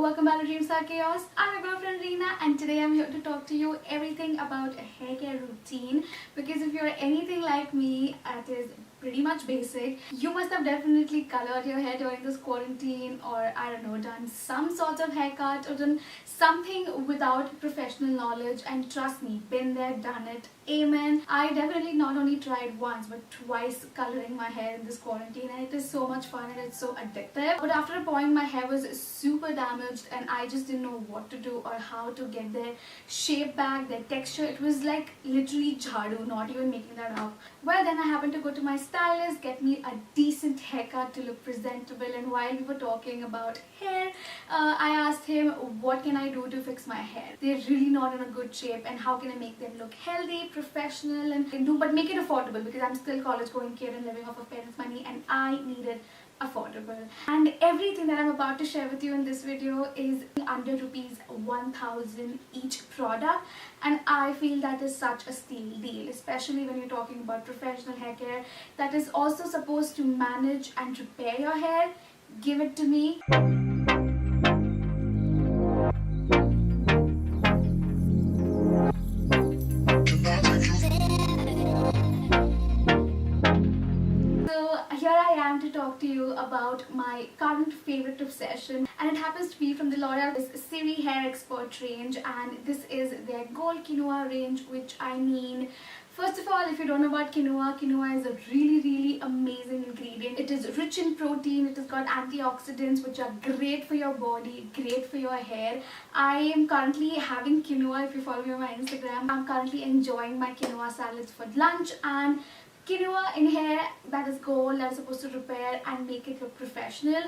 welcome back to Dreams Are Chaos. I'm your girlfriend Reena and today I'm here to talk to you everything about a hair care routine, because if you're anything like me, it is pretty much basic. You must have definitely colored your hair during this quarantine, or I don't know, done some sort of haircut or done something without professional knowledge, and trust me, been there, done it, amen. I definitely not only tried once but twice coloring my hair in this quarantine, and it is so much fun and it's so addictive. But after a point my hair was super damaged and I just didn't know what to do or how to get their shape back, their texture. It was like literally jhadu, not even making that up. Well, then I happened to go to my stylist, get me a decent haircut to look presentable, and while we were talking about hair, I asked him what can I do to fix my hair. They're really not in a good shape, and how can I make them look healthy, professional, and can do, but make it affordable, because I'm still college going kid and living off of parents' money and I need it affordable. And everything that I'm about to share with you in this video is under rupees 1000 each product, and I feel that is such a steal deal, especially when you're talking about professional hair care that is also supposed to manage and repair your hair. Give it to me. Here I am to talk to you about my current favorite obsession, and it happens to be from the Loreal Serie hair expert range, and this is their gold quinoa range, which I mean, first of all, if you don't know about quinoa, quinoa is a really amazing ingredient. It is rich in protein, it has got antioxidants which are great for your body, great for your hair. I am currently having quinoa. If you follow me on my Instagram, I'm currently enjoying my quinoa salads for lunch, and quinoa in hair, that is gold, that is supposed to repair and make it look professional.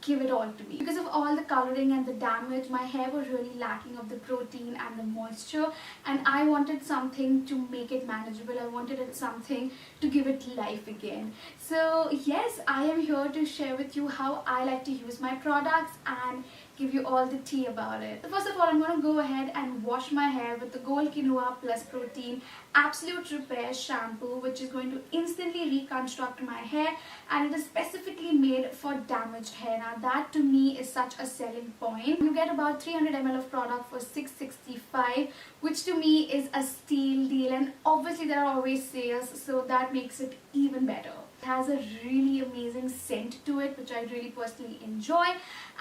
Give it all to me. Because of all the coloring and the damage, my hair was really lacking of the protein and the moisture, and I wanted something to make it manageable. I wanted something to give it life again. So yes, I am here to share with you how I like to use my products and give you all the tea about it. So first of all, I'm going to go ahead and wash my hair with the Gold Quinoa Plus Protein Absolute Repair Shampoo, which is going to instantly reconstruct my hair, and it is specifically made for damaged hair. Now that to me is such a selling point. You get about 300 ml of product for $665, which to me is a steal deal, and obviously there are always sales, so that makes it even better. It has a really amazing scent to it, which I really personally enjoy.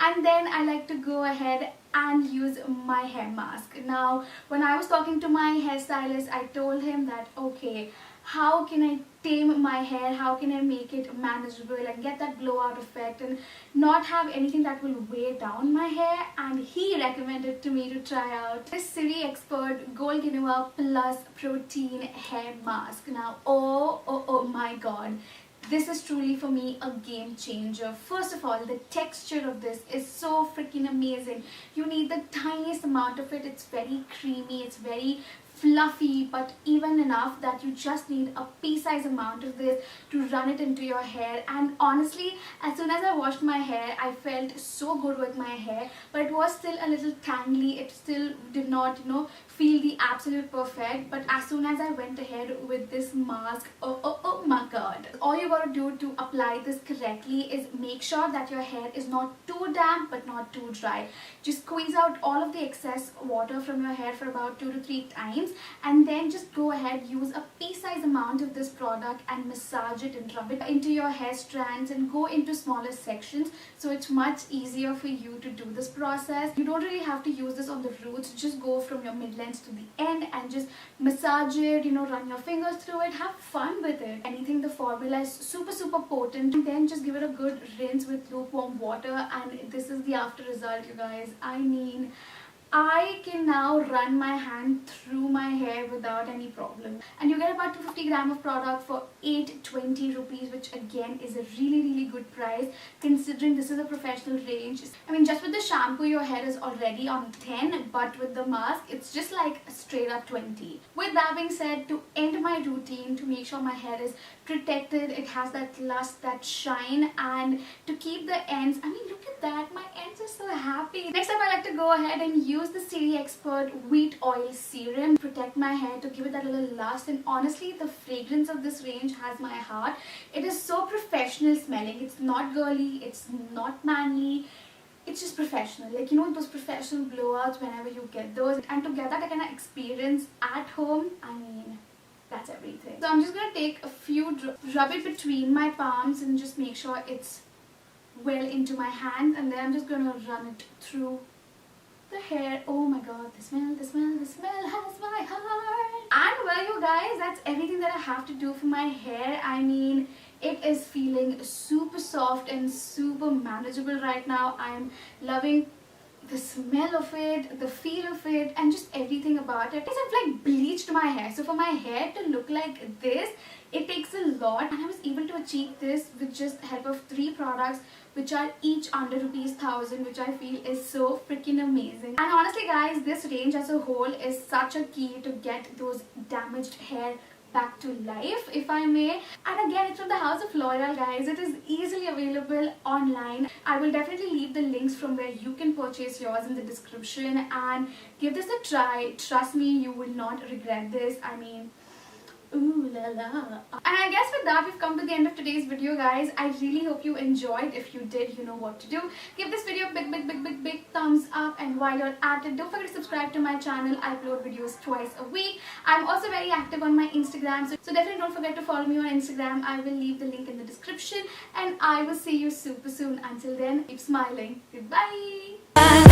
And then I like to go ahead and use my hair mask. Now, when I was talking to my hairstylist, I told him that, okay, how can I tame my hair, how can I make it manageable and get that blowout effect and not have anything that will weigh down my hair, and he recommended to me to try out this Serie Expert Gold Quinoa Plus Protein Hair Mask. Now, oh my god, this is truly for me a game changer. First of all, the texture of this is so freaking amazing. You need the tiniest amount of it. It's very creamy, it's very fluffy, but even enough that you just need a pea-sized amount of this to run it into your hair. And honestly, as soon as I washed my hair, I felt so good with my hair, but it was still a little tangly. It still did not, feel the absolute perfect. But as soon as I went ahead with this mask, oh my god, all you gotta do to apply this correctly is make sure that your hair is not too damp but not too dry. Just squeeze out all of the excess water from your hair for about 2 to 3 times, and then just go ahead, use a pea-sized amount of this product and massage it and rub it into your hair strands and go into smaller sections, so it's much easier for you to do this process. You don't really have to use this on the roots. Just go from your midlands to the end and just massage it, run your fingers through it, have fun with it. Anything, the formula is super potent, and then just give it a good rinse with lukewarm water, and this is the after result, you guys. I mean, I can now run my hand through my hair without any problem. And you get about 250 grams of product for 820 rupees, which again is a really good price considering this is a professional range. I mean, just with the shampoo your hair is already on 10, but with the mask it's just like a straight up 20. With that being said, to end my routine, to make sure my hair is protected, it has that lust, that shine, and to keep the ends, I mean, look at that, my ends are so happy. Next up, I like to go ahead and use the Serie Expert Wheat Oil Serum to protect my hair, to give it that little lust. And honestly, the fragrance of this range has my heart. It is so professional smelling. It's not girly, it's not manly, it's it's just professional. Like, you know, those professional blowouts whenever you get those, and to get that kind of experience at home, I mean, that's everything. So I'm just gonna take a few rub it between my palms and just make sure it's well into my hands, and then I'm just gonna run it through the hair. Oh my god, the smell has my heart. And well, you guys, that's everything that I have to do for my hair. I mean, it is feeling super soft and super manageable right now. I'm loving the smell of it, the feel of it, and just everything about it. I've like bleached my hair, so for my hair to look like this, it takes a lot, and I was able to achieve this with just the help of 3 products, which are each under ₹1,000, which I feel is so freaking amazing. And honestly guys, this range as a whole is such a key to get those damaged hair back to life, if I may. And again, it's from the house of Loreal, guys. It is easily available online. I will definitely leave the links from where you can purchase yours in the description, and give this a try. Trust me, you will not regret this. I mean, ooh la la. And I guess with that, we've come to the end of today's video, guys. I really hope you enjoyed. If you did, you know what to do. Give this video a big thumbs up, and while you're at it, don't forget to subscribe to my channel. I upload videos twice a week. I'm also very active on my Instagram, so definitely don't forget to follow me on Instagram. I will leave the link in the description, and I will see you super soon. Until then, keep smiling. Goodbye.